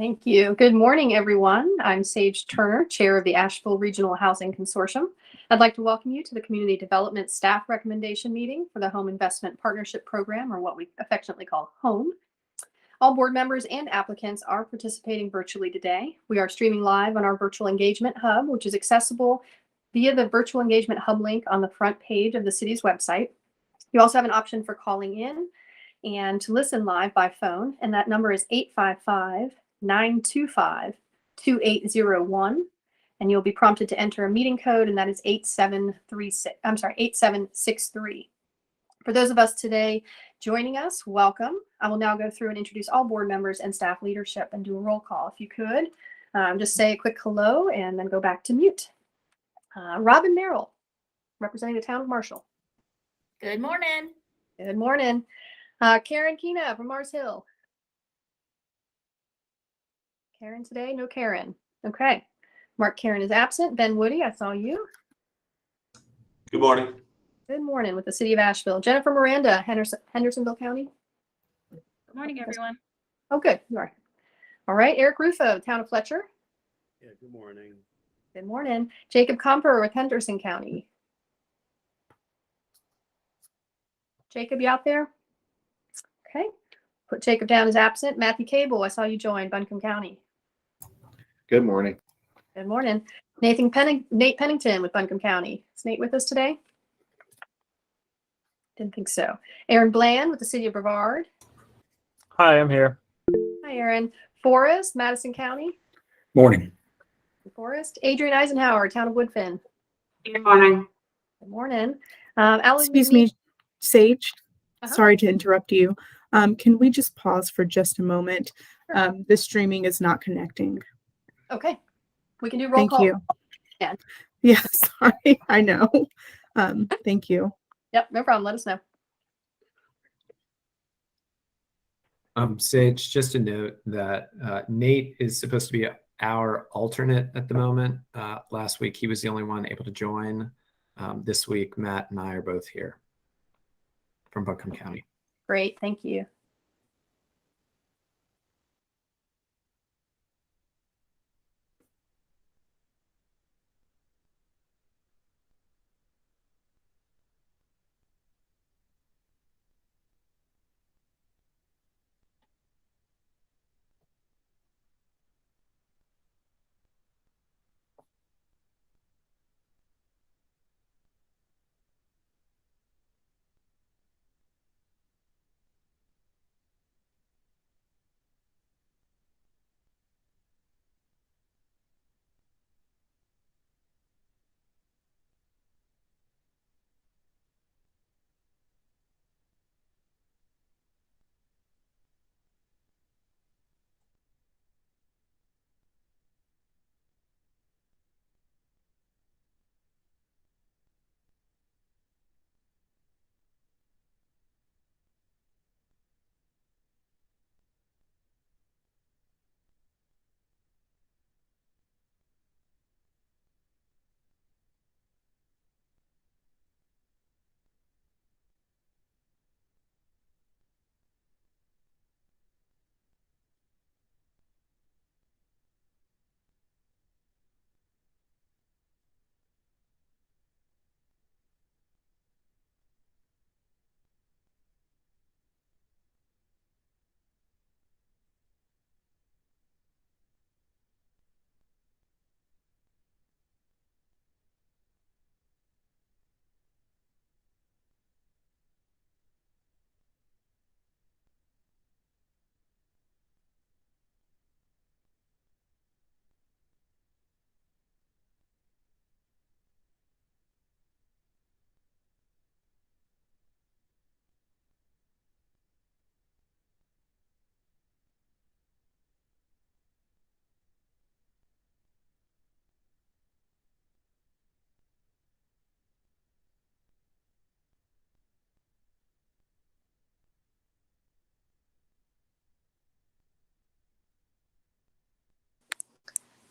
Thank you. Good morning, everyone. I'm Sage Turner, Chair of the Asheville Regional Housing Consortium. I'd like to welcome you to the Community Development Staff Recommendation Meeting for the Home Investment Partnership Program, or what we affectionately call HOME. All board members and applicants are participating virtually today. We are streaming live on our Virtual Engagement Hub, which is accessible via the Virtual Engagement Hub link on the front page of the city's website. You also have an option for calling in and to listen live by phone, and that number is 855-925-2801. And you'll be prompted to enter a meeting code, and that is 8763. For those of us today joining us, welcome. I will now go through and introduce all board members and staff leadership and do a roll call. If you could, just say a quick hello and then go back to mute. Robin Merrill, representing the town of Marshall. Good morning. Good morning. Karen Kina from Mars Hill. Karen today? No Karen. Okay. Mark Karen is absent. Ben Woody, I saw you. Good morning. Good morning with the city of Asheville. Jennifer Miranda, Hendersonville County. Good morning, everyone. Oh, good. You are. All right. Eric Rufo, town of Fletcher. Yeah, good morning. Good morning. Jacob Comper with Henderson County. Jacob, you out there? Okay. Put Jacob down as absent. Matthew Cable, I saw you join Buncombe County. Good morning. Good morning. Nate Pennington with Buncombe County. Is Nate with us today? Didn't think so. Aaron Bland with the city of Brevard. Hi, I'm here. Hi, Aaron. Forrest, Madison County. Morning. Forrest. Adrian Eisenhower, town of Woodfin. Good morning. Good morning. Alan Excuse Unique. me, Sage. Uh-huh. Sorry to interrupt you. Can we just pause for just a moment? The streaming is not connecting. Okay. We can do roll Thank call. you. Yeah. Yeah, sorry. I know. Thank you. Yep, no problem. Let us know. Sage, just a note that Nate is supposed to be our alternate at the moment. Last week, he was the only one able to join. This week, Matt and I are both here from Buncombe County. Great. Thank you.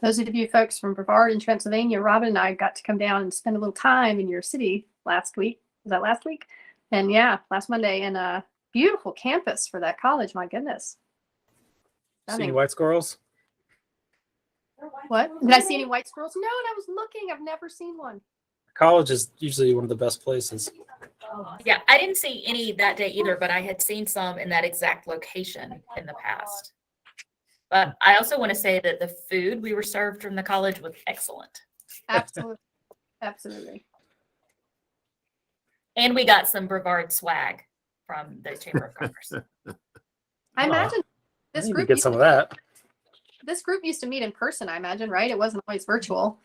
Those of you folks from Brevard in Pennsylvania, Robin and I got to come down and spend a little time in your city last week. Was that last week? And yeah, last Monday, and a beautiful campus for that college. My goodness. See any white squirrels? What? Did I see any white squirrels? No, and I was looking. I've never seen one. College is usually one of the best places. Yeah, I didn't see any that day either, but I had seen some in that exact location in the past. But I also want to say that the food we were served from the college was excellent. Absolutely. Absolutely. And we got some Brevard swag from the Chamber of Commerce. I imagine I this need to group get used some to, of that. this group used to meet in person, I imagine, right? It wasn't always virtual.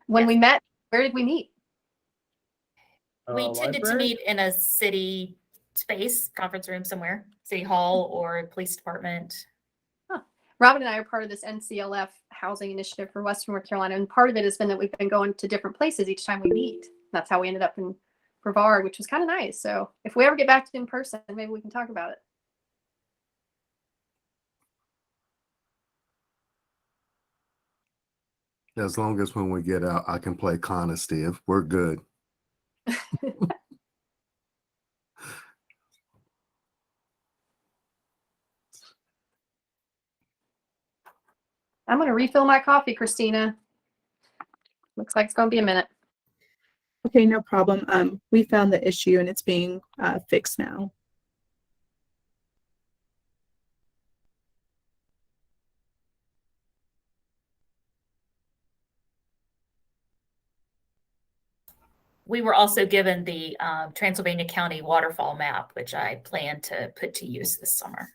When Yes. we met, where did we meet? We tended to Library? meet in a city space, conference room somewhere, city hall or police department. Robin and I are part of this NCLF housing initiative for Western North Carolina. And part of it has been that we've been going to different places each time we meet. That's how we ended up in Brevard, which was kind of nice. So if we ever get back to it in person, maybe we can talk about it. As long as when we get out, I can play Connor Steve. We're good. I'm going to refill my coffee, Christina. Looks like it's going to be a minute. Okay, no problem. We found the issue and it's being fixed now. We were also given the Transylvania County waterfall map, which I plan to put to use this summer.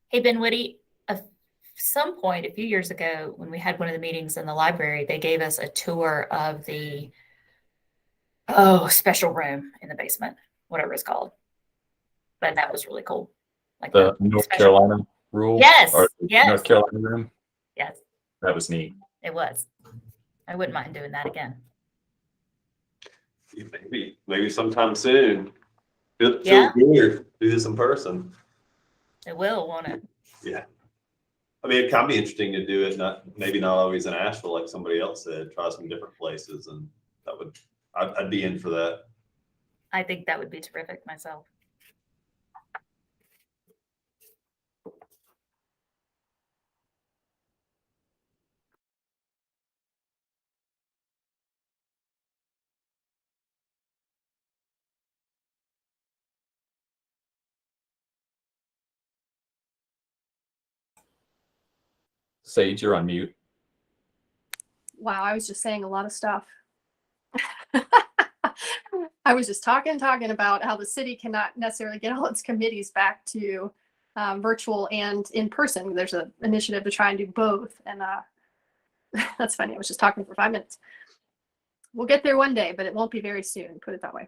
Hey, Ben Woody, at some point a few years ago, when we had one of the meetings in the library, they gave us a tour of the special room in the basement, whatever it's called. But that was really cool. Like The North special- Carolina rule? Yes, Or yes. North Carolina room? Yes, That was neat. it was. I wouldn't mind doing that again. Maybe sometime soon. Feels Yeah. weird. Do this in person. It will, won't it? Yeah. I mean, it can be interesting to do it, maybe not always in Asheville, like somebody else said, try some different places, and I'd be in for that. I think that would be terrific myself. Sage, you're on mute. Wow, I was just saying a lot of stuff. I was just talking about how the city cannot necessarily get all its committees back to virtual and in person. There's an initiative to try and do both. And that's funny. I was just talking for 5 minutes. We'll get there one day, but it won't be very soon, put it that way.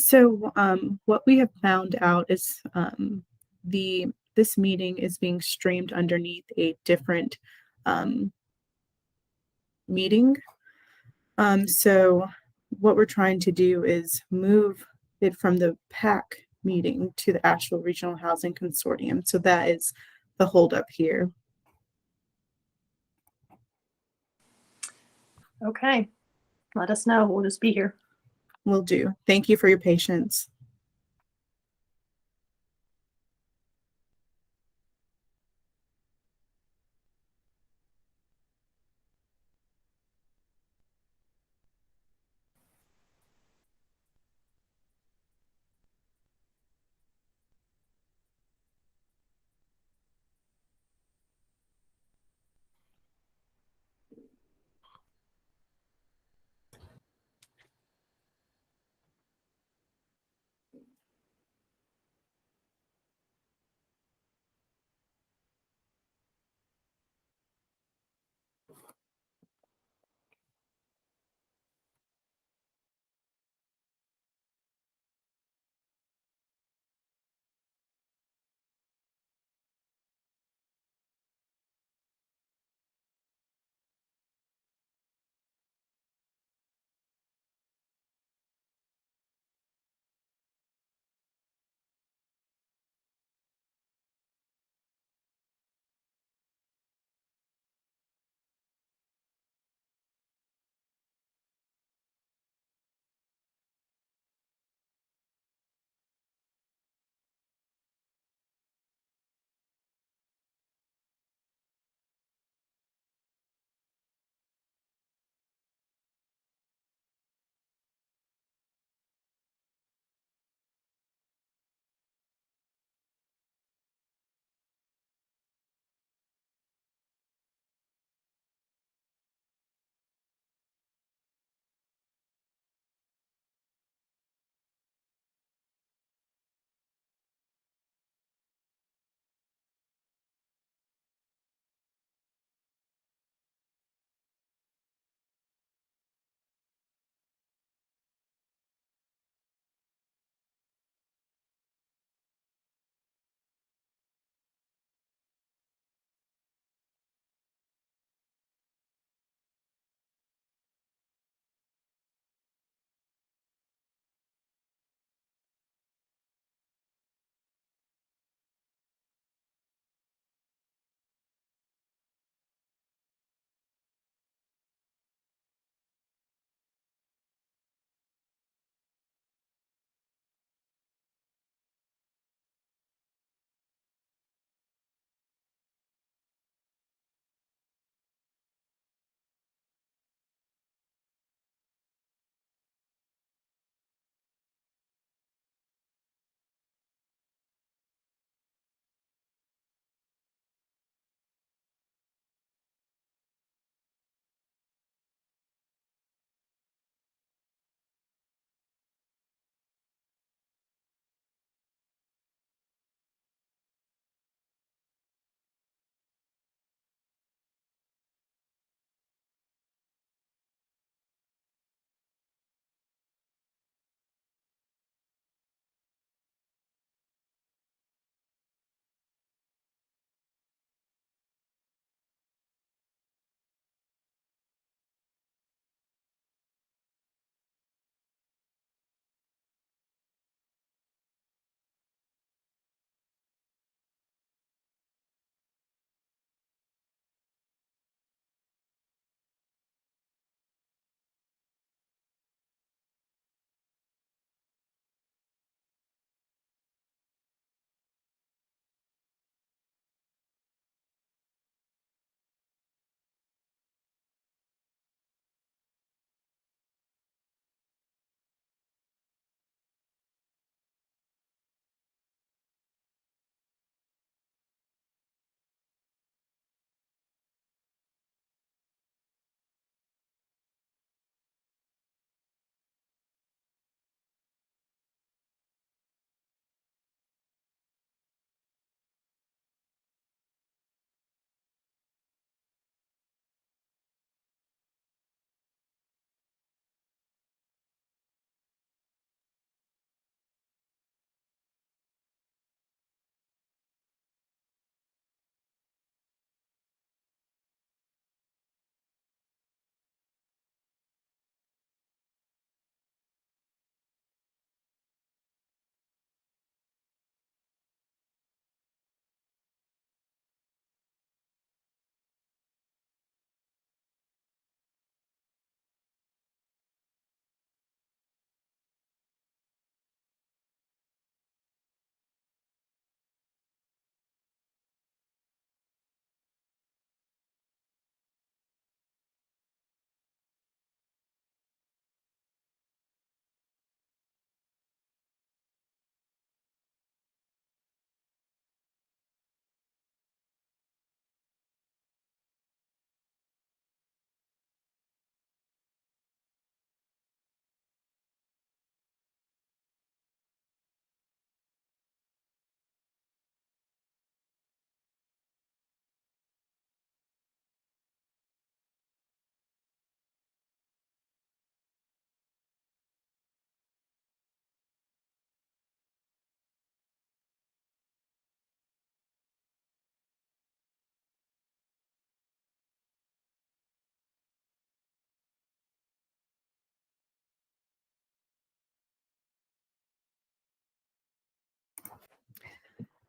So what we have found out is this meeting is being streamed underneath a different meeting. So what we're trying to do is move it from the PAC meeting to the Asheville Regional Housing Consortium. So that is the holdup here. Okay. Let us know. We'll just be here. Will do. Thank you for your patience.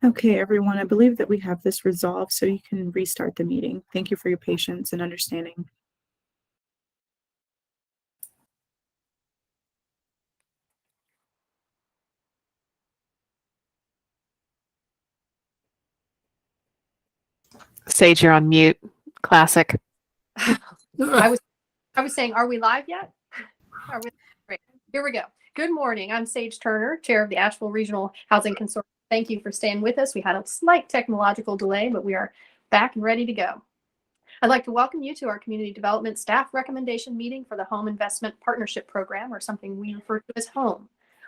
Okay, everyone, I believe that we have this resolved, so you can restart the meeting. Thank you for your patience and understanding. Sage, you're on mute. Classic. I was saying, are we live yet? Are we? Great. Here we go. Good morning. I'm Sage Turner, Chair of the Asheville Regional Housing Consortium. Thank you for staying with us. We had a slight technological delay, but we are back and ready to go. I'd like to welcome you to our Community Development Staff Recommendation Meeting for the Home Investment Partnership Program, or something we refer to as HOME.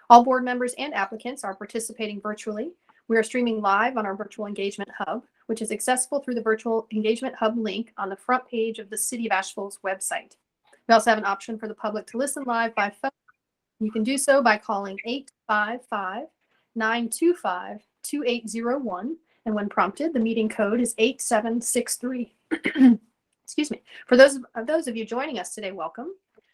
All board members and applicants are participating virtually. We are streaming live on our Virtual Engagement Hub, which is accessible through the Virtual Engagement Hub link on the front page of the City of Asheville's website. We also have an option for the public to listen live by phone. You can do so by calling 855-925-2801. And when prompted, the meeting code is 8763. Excuse me. For those of you joining us today, welcome.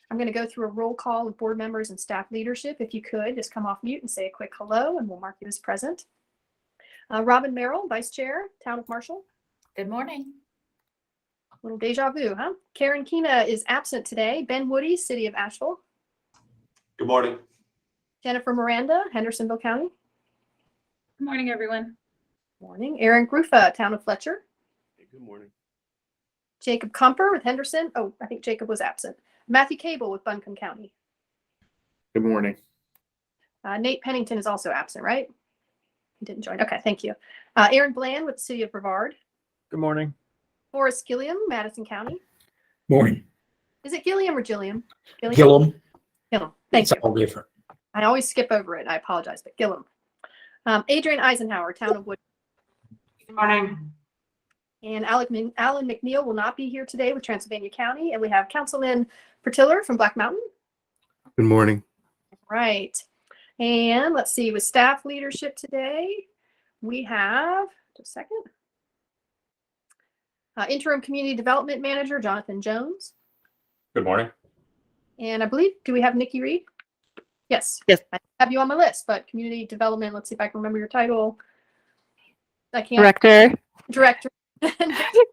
I'm going to go through a roll call of board members and staff leadership. If you could, just come off mute and say a quick hello, and we'll mark you as present. Robin Merrill, Vice Chair, Town of Marshall. Good morning. Little deja vu, huh? Karen Kina is absent today. Ben Woody, City of Asheville. Good morning. Jennifer Miranda, Hendersonville County. Good morning, everyone. Morning. Aaron Grufa, Town of Fletcher. Hey, good morning. Jacob Comper with Henderson. Oh, I think Jacob was absent. Matthew Cable with Buncombe County. Good morning. Nate Pennington is also absent, right? He didn't join. Okay, thank you. Aaron Bland with the City of Brevard. Good morning. Forrest Gilliam, Madison County. Morning. Is it Gilliam or Gilliam? Gillum. Gilliam. Thank It's you. all different. I always skip over it. I apologize, but Gilliam. Adrian Eisenhower, Town of Wood. Good morning. And Alan McNeil will not be here today with Transylvania County. And we have Councilman Pertiller from Black Mountain. Good morning. Right. And let's see, with staff leadership today, we have, just a second, Interim Community Development Manager, Jonathan Jones. Good morning. And I believe, do we have Nikki Reed? Yes. Yes. I have you on my list, but Community Development, let's see if I can remember your title. I can't. Director.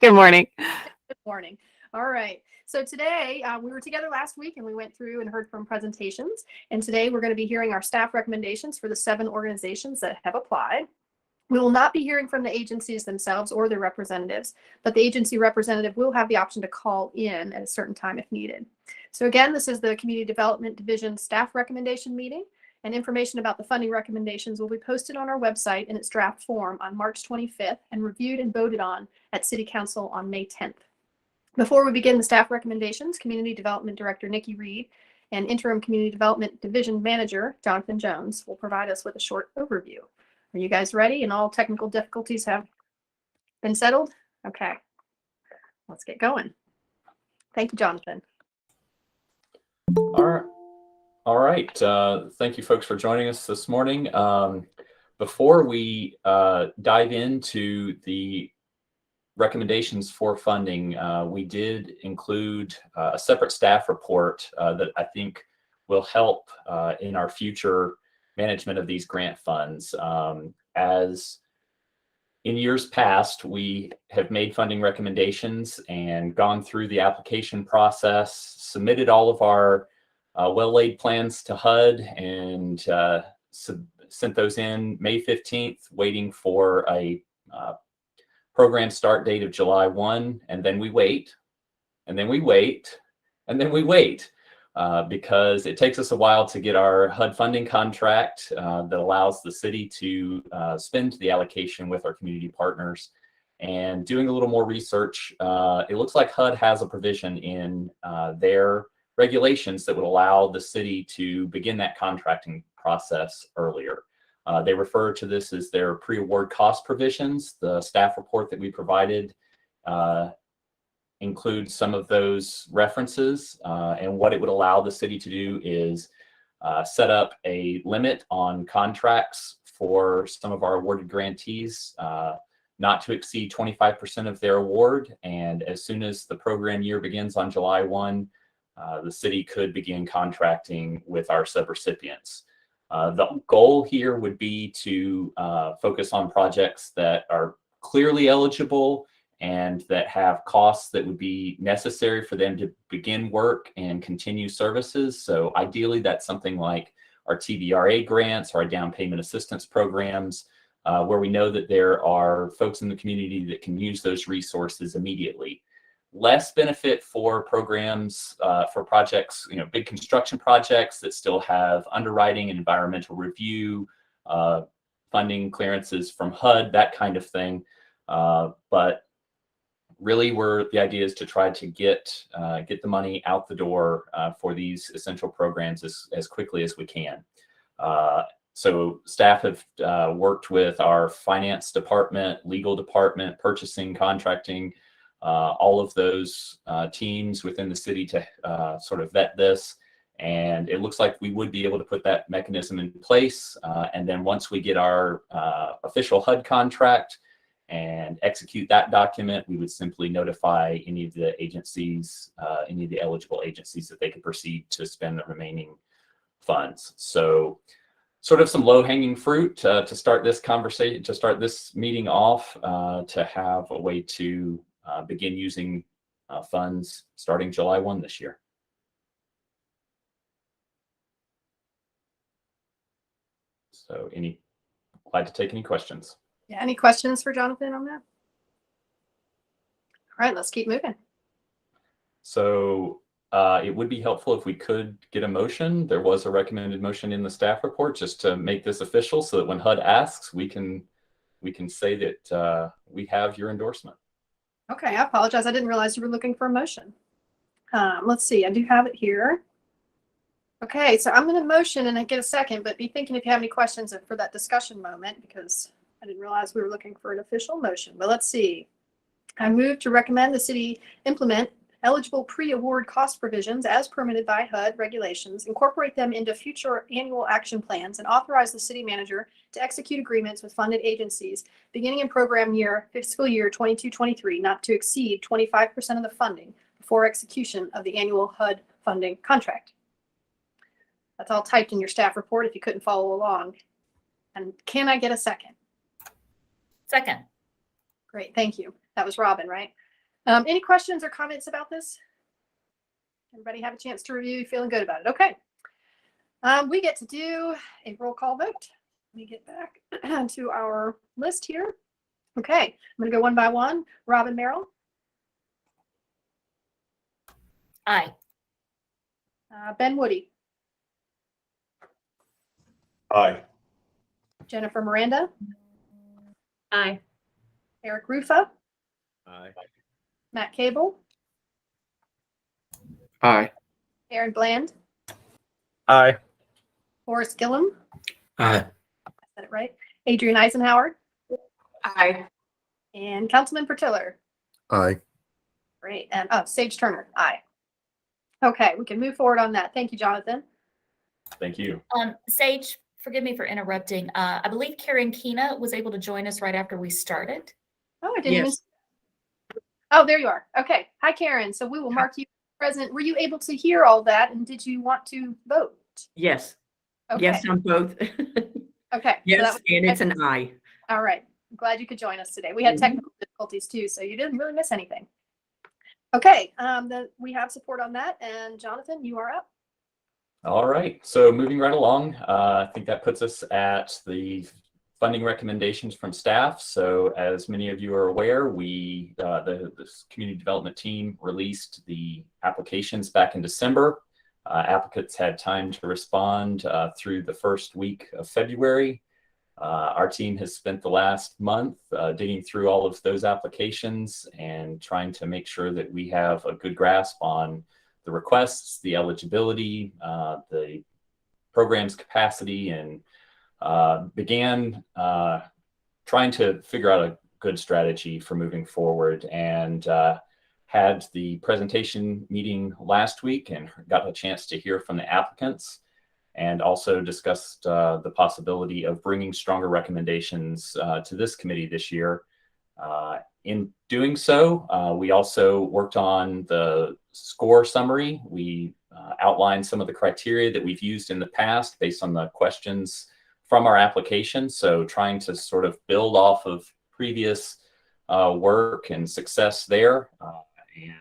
Good morning. Good morning. All right. So today we were together last week and we went through and heard from presentations. And today we're going to be hearing our staff recommendations for the 7 organizations that have applied. We will not be hearing from the agencies themselves or their representatives, but the agency representative will have the option to call in at a certain time if needed. So again, this is the Community Development Division staff recommendation meeting, and information about the funding recommendations will be posted on our website in its draft form on March 25th and reviewed and voted on at City Council on May 10th. Before we begin the staff recommendations, Community Development Director Nikki Reed and Interim Community Development Division Manager Jonathan Jones will provide us with a short overview. Are you guys ready? And all technical difficulties have been settled? Okay, let's get going. Thank you, Jonathan. All right. Thank you, folks, for joining us this morning. Before we dive into the recommendations for funding, we did include a separate staff report that I think will help in our future management of these grant funds. As in years past, we have made funding recommendations and gone through the application process, submitted all of our well-laid plans to HUD, and sent those in May 15th, waiting for a program start date of July 1, and then we wait, and then we wait, and then we wait. Because it takes us a while to get our HUD funding contract that allows the city to spend the allocation with our community partners. And doing a little more research, it looks like HUD has a provision in their regulations that would allow the city to begin that contracting process earlier. They refer to this as their pre-award cost provisions. The staff report that we provided include some of those references, and what it would allow the city to do is set up a limit on contracts for some of our awarded grantees, not to exceed 25% of their award. And as soon as the program year begins on July 1, the city could begin contracting with our subrecipients. The goal here would be to focus on projects that are clearly eligible and that have costs that would be necessary for them to begin work and continue services. So ideally, that's something like our TVRA grants, our down payment assistance programs, where we know that there are folks in the community that can use those resources immediately. Less benefit for programs, for projects, big construction projects that still have underwriting and environmental review, funding clearances from HUD, that kind of thing. But really, the idea is to try to get the money out the door for these essential programs as quickly as we can. So staff have worked with our finance department, legal department, purchasing, contracting, all of those teams within the city to sort of vet this. And it looks like we would be able to put that mechanism in place. And then once we get our official HUD contract and execute that document, we would simply notify any of the agencies, any of the eligible agencies, that they could proceed to spend the remaining funds. So sort of some low-hanging fruit to start this conversation, to start this meeting off, to have a way to begin using funds starting July 1 this year. So glad to take any questions. Yeah, any questions for Jonathan on that? All right, let's keep moving. So it would be helpful if we could get a motion. There was a recommended motion in the staff report just to make this official so that when HUD asks, we can say that we have your endorsement. Okay, I apologize. I didn't realize you were looking for a motion. Let's see, I do have it here. Okay, so I'm going to motion and I get a second, but be thinking if you have any questions for that discussion moment, because I didn't realize we were looking for an official motion. But let's see. I move to recommend the city implement eligible pre-award cost provisions as permitted by HUD regulations, incorporate them into future annual action plans, and authorize the city manager to execute agreements with funded agencies beginning in program year fiscal year 22-23, not to exceed 25% of the funding before execution of the annual HUD funding contract. That's all typed in your staff report if you couldn't follow along. And can I get a second? Second. Great, thank you. That was Robin, right? Any questions or comments about this? Everybody have a chance to review, feeling good about it. Okay. We get to do a roll call vote. Let me get back to our list here. Okay, I'm going to go one by one. Robin Merrill. Aye. Ben Woody. Aye. Jennifer Miranda. Aye. Eric Rufa. Aye. Matt Cable. Aye. Aaron Bland. Aye. Horace Gillum. Aye. I said it right. Adrian Eisenhower. Aye. And Councilman Pertiller. Aye. Great. And Sage Turner. Aye. Okay, we can move forward on that. Thank you, Jonathan. Thank you. Sage, forgive me for interrupting. I believe Karen Kina was able to join us right after we started. Oh, I didn't even. Oh, there you are. Okay. Hi, Karen. So we will mark you present. Were you able to hear all that? And did you want to vote? Yes. Okay. Yes on both. Okay. So Yes, that was- and it's an aye. All right. I'm glad you could join us today. We had technical difficulties too, so you didn't really miss anything. Okay. We have support on that. And Jonathan, you are up. All right, so moving right along, I think that puts us at the funding recommendations from staff. So as many of you are aware, the community development team released the applications back in December. Applicants had time to respond through the first week of February. Our team has spent the last month digging through all of those applications and trying to make sure that we have a good grasp on the requests, the eligibility, the program's capacity, and began trying to figure out a good strategy for moving forward, and had the presentation meeting last week and got a chance to hear from the applicants, and also discussed the possibility of bringing stronger recommendations to this committee this year. In doing so, we also worked on the score summary. We outline some of the criteria that we've used in the past based on the questions from our application. So trying to sort of build off of previous work and success there, and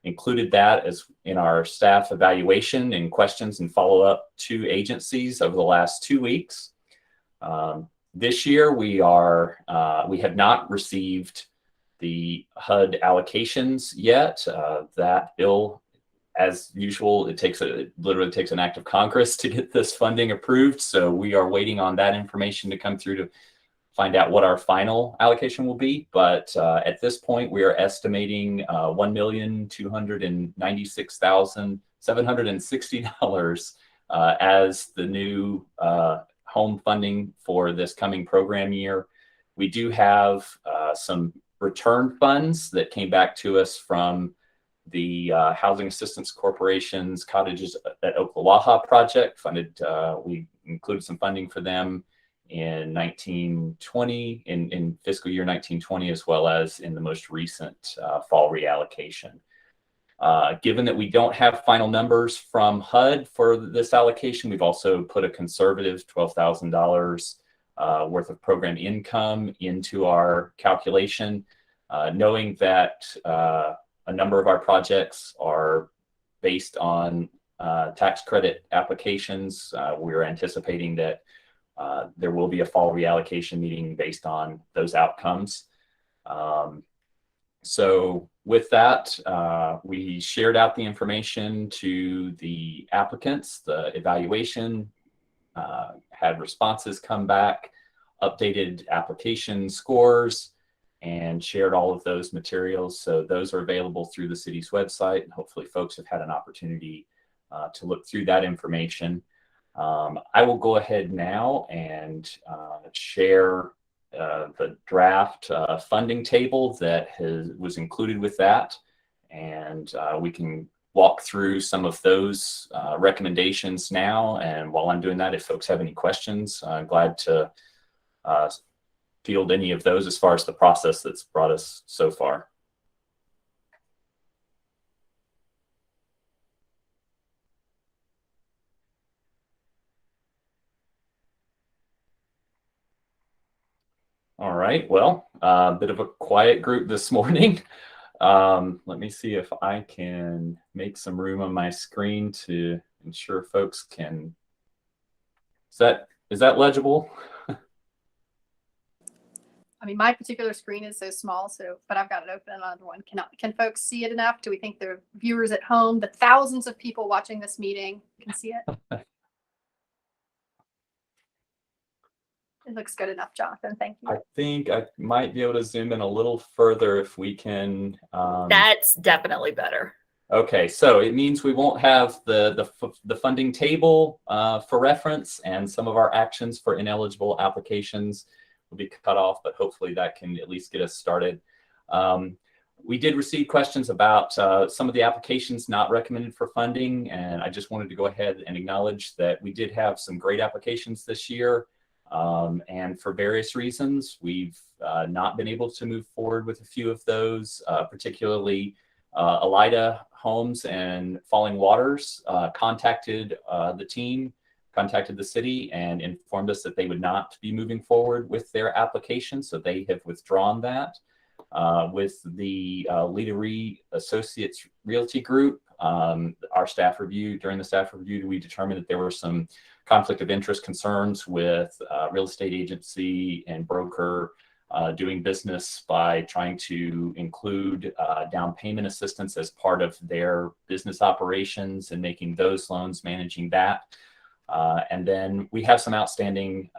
included that as in our staff evaluation and questions and follow-up to agencies over the last 2 weeks. This year we have not received the HUD allocations yet. That bill, as usual, it literally takes an act of Congress to get this funding approved. So we are waiting on that information to come through to find out what our final allocation will be. But at this point, we are estimating $1,296,760 as the new home funding for this coming program year. We do have some return funds that came back to us from the Housing Assistance Corporation's Cottages at Oklawaha project funded. We included some funding for them in 1920, in fiscal year 1920, as well as in the most recent fall reallocation. Given that we don't have final numbers from HUD for this allocation, we've also put a conservative $12,000 worth of program income into our calculation, knowing that a number of our projects are based on tax credit applications. We're anticipating that there will be a fall reallocation meeting based on those outcomes. So with that, we shared out the information to the applicants. The evaluation had responses come back, updated application scores, and shared all of those materials. So those are available through the city's website. And hopefully folks have had an opportunity to look through that information. I will go ahead now and share the draft funding table that was included with that. And we can walk through some of those recommendations now. And while I'm doing that, if folks have any questions, I'm glad to field any of those as far as the process that's brought us so far. All right, well, a bit of a quiet group this morning. Let me see if I can make some room on my screen to ensure folks can. Is that legible? I mean, my particular screen is so small, but I've got it open on another one. Can folks see it enough? Do we think the viewers at home, the thousands of people watching this meeting, can see it? It looks good enough, Jonathan. Thank you. I think I might be able to zoom in a little further if we can. That's definitely better. Okay, so it means we won't have the funding table for reference, and some of our actions for ineligible applications will be cut off, but hopefully that can at least get us started. We did receive questions about some of the applications not recommended for funding, and I just wanted to go ahead and acknowledge that we did have some great applications this year. And for various reasons, we've not been able to move forward with a few of those, particularly Elida Homes and Falling Waters contacted the city and informed us that they would not be moving forward with their application. So they have withdrawn that. With the Lita Ree Associates Realty Group, during the staff review, we determined that there were some conflict of interest concerns with real estate agency and broker doing business by trying to include down payment assistance as part of their business operations and making those loans, managing that. And then we have some outstanding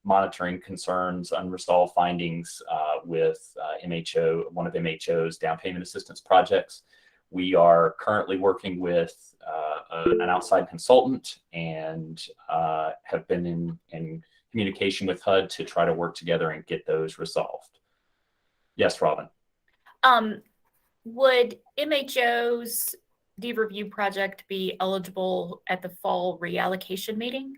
monitoring concerns, unresolved findings with MHO, one of MHO's down payment assistance projects. We are currently working with an outside consultant and have been in communication with HUD to try to work together and get those resolved. Yes, Robin. Would MHO's deed review project be eligible at the fall reallocation meeting?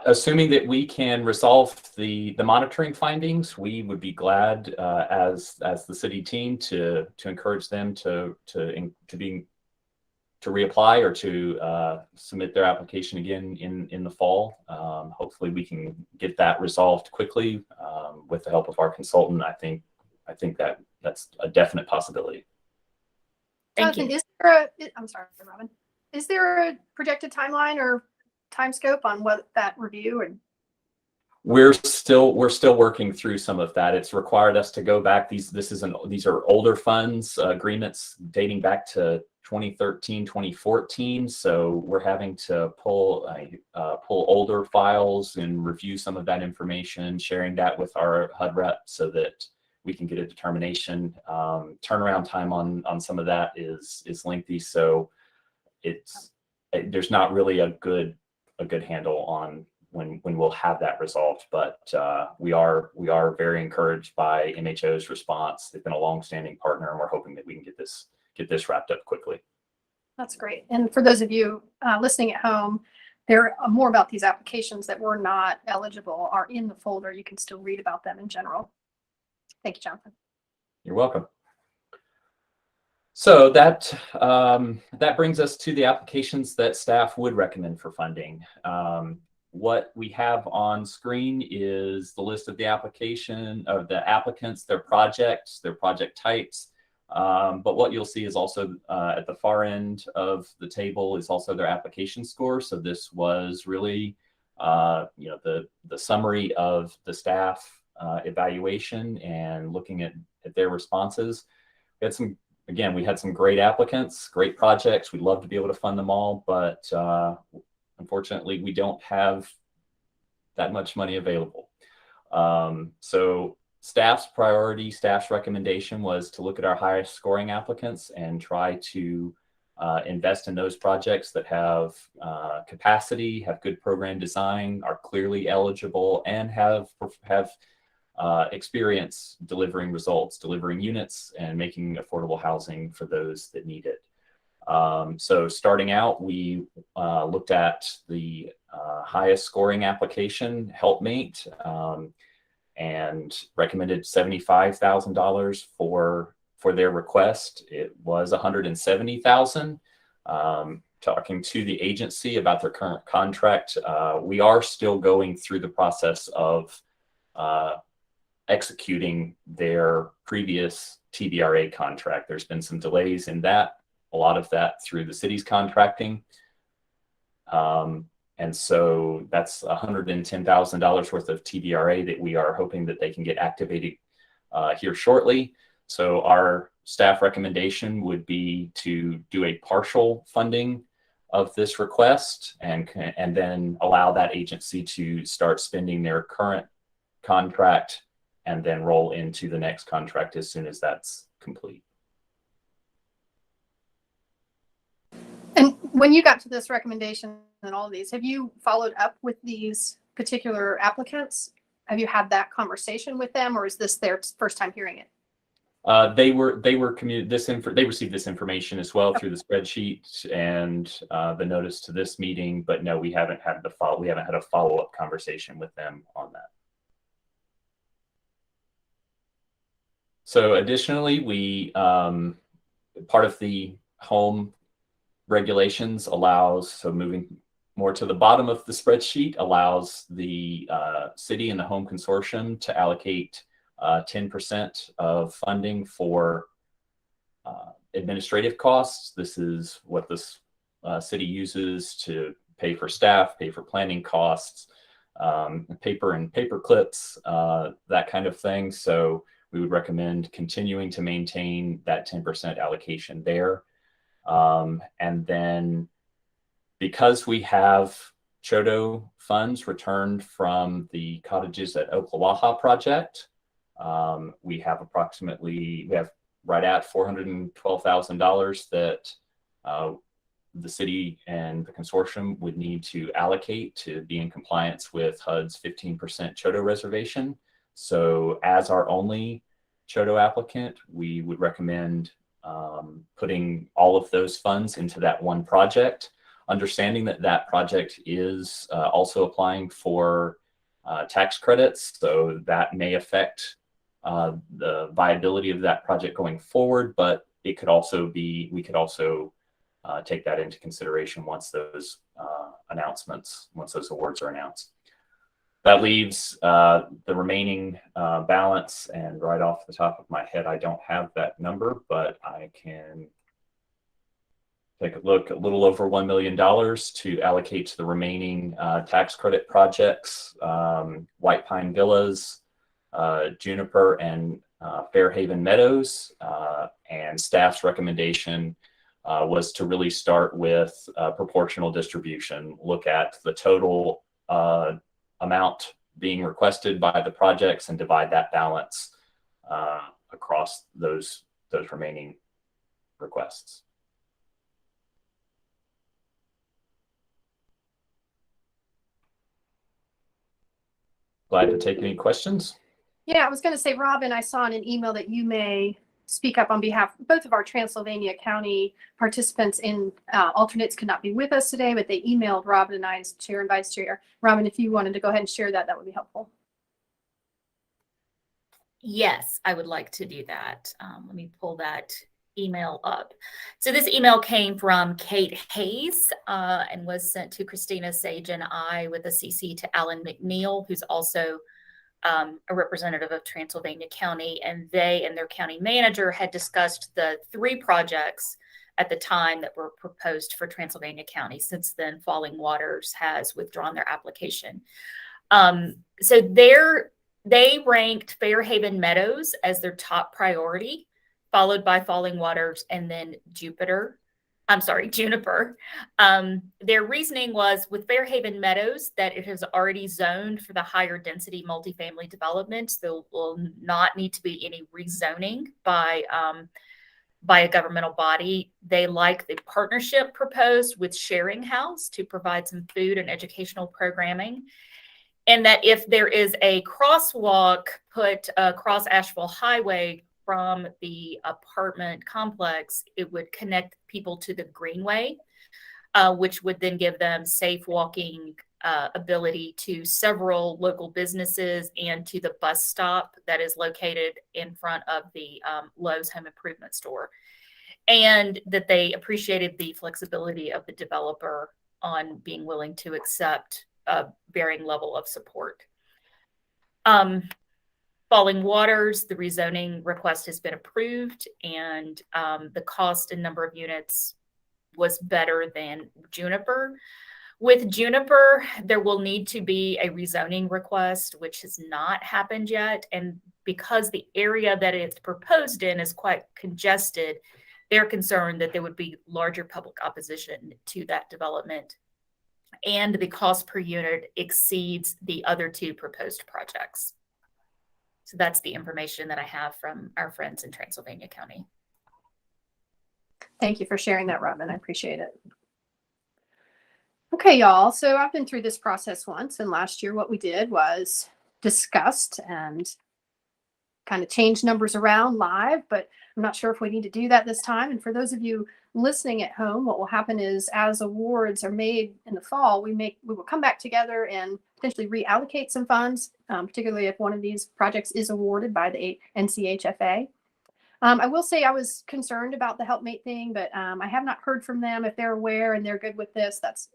Assuming that we can resolve the monitoring findings, we would be glad as the city team to encourage them to be reapply or to submit their application again in the fall. Hopefully we can get that resolved quickly with the help of our consultant. I think that's a definite possibility. Thank Jonathan, you. is there I'm sorry, Robin. Is there a projected timeline or time scope on what that review and? We're still working through some of that. It's required us to go back. These are older funds agreements dating back to 2013, 2014. So we're having to pull older files and review some of that information, sharing that with our HUD rep so that we can get a determination. Turnaround time on some of that is lengthy. So there's not really a good handle on when we'll have that resolved, but we are very encouraged by MHO's response. They've been a long-standing partner, and we're hoping that we can get this wrapped up quickly. That's great. And for those of you listening at home, there are more about these applications that were not eligible are in the folder. You can still read about them in general. Thank you, Jonathan. You're welcome. So that brings us to the applications that staff would recommend for funding. What we have on screen is the list of the applicants, their projects, their project types. But what you'll see is also at the far end of the table is also their application score. So this was really, the summary of the staff evaluation and looking at their responses. We had some great applicants, great projects. We'd love to be able to fund them all, but unfortunately, we don't have that much money available. So staff's recommendation was to look at our highest scoring applicants and try to invest in those projects that have capacity, have good program design, are clearly eligible, and have experience delivering results, delivering units, and making affordable housing for those that need it. So starting out, we looked at the highest scoring application, Helpmate, and recommended $75,000 for their request. It was $170,000. Talking to the agency about their current contract, we are still going through the process of executing their previous TDRA contract. There's been some delays in that. A lot of that through the city's contracting. And so that's $110,000 worth of TDRA that we are hoping that they can get activated here shortly. So our staff recommendation would be to do a partial funding of this request and then allow that agency to start spending their current contract and then roll into the next contract as soon as that's complete. And when you got to this recommendation and all of these, have you followed up with these particular applicants? Have you had that conversation with them, or is this their first time hearing it? They received this information as well through the spreadsheet and the notice to this meeting, but no, we haven't had a follow-up conversation with them on that. So additionally, we part of the home regulations allows, so moving more to the bottom of the spreadsheet, allows the city and the home consortium to allocate 10% of funding for administrative costs. This is what this city uses to pay for staff, pay for planning costs, paper and paper clips, that kind of thing. So we would recommend continuing to maintain that 10% allocation there. And then because we have CHODO funds returned from the Cottages at Ocklawaha project, we have right at $412,000 that the city and the consortium would need to allocate to be in compliance with HUD's 15% CHODO reservation. So as our only CHODO applicant, we would recommend putting all of those funds into that one project, understanding that that project is also applying for tax credits. So that may affect the viability of that project going forward, but it could also be, we could also take that into consideration once those once those awards are announced. That leaves the remaining balance, and right off the top of my head, I don't have that number, but I can take a look. A little over $1 million to allocate to the remaining tax credit projects, White Pine Villas, Juniper, and Fairhaven Meadows. And staff's recommendation was to really start with proportional distribution, look at the total amount being requested by the projects and divide that balance across those remaining requests. Glad to take any questions. Yeah, I was going to say, Robin, I saw in an email that you may speak up on behalf of both of our Transylvania County participants. In alternates could not be with us today, but they emailed Robin and I as chair and vice chair. Robin, if you wanted to go ahead and share that, that would be helpful. Yes, I would like to do that. Let me pull that email up. So this email came from Kate Hayes and was sent to Christina Sage and I with a CC to Alan McNeil, who's also a representative of Transylvania County, and they and their county manager had discussed the 3 projects at the time that were proposed for Transylvania County. Since then, Falling Waters has withdrawn their application. So they ranked Fairhaven Meadows as their top priority, followed by Falling Waters and then Juniper. Their reasoning was with Fairhaven Meadows that it has already zoned for the higher density multifamily development. There will not need to be any rezoning by a governmental body. They like the partnership proposed with Sharing House to provide some food and educational programming. And that if there is a crosswalk put across Asheville Highway from the apartment complex, it would connect people to the Greenway, which would then give them safe walking ability to several local businesses and to the bus stop that is located in front of the Lowe's Home Improvement Store. And that they appreciated the flexibility of the developer on being willing to accept a varying level of support. Falling Waters, the rezoning request has been approved, and the cost and number of units was better than Juniper. With Juniper, there will need to be a rezoning request, which has not happened yet. And because the area that it's proposed in is quite congested, they're concerned that there would be larger public opposition to that development. And the cost per unit exceeds the other 2 proposed projects. So that's the information that I have from our friends in Transylvania County. Thank you for sharing that, Robin. I appreciate it. Okay, y'all. So I've been through this process once, and last year what we did was discussed and kind of change numbers around live, but I'm not sure if we need to do that this time. And for those of you listening at home, what will happen is as awards are made in the fall, we will come back together and potentially reallocate some funds, particularly if one of these projects is awarded by the NCHFA. I will say I was concerned about the Helpmate thing, but I have not heard from them. If they're aware and they're good with this, that's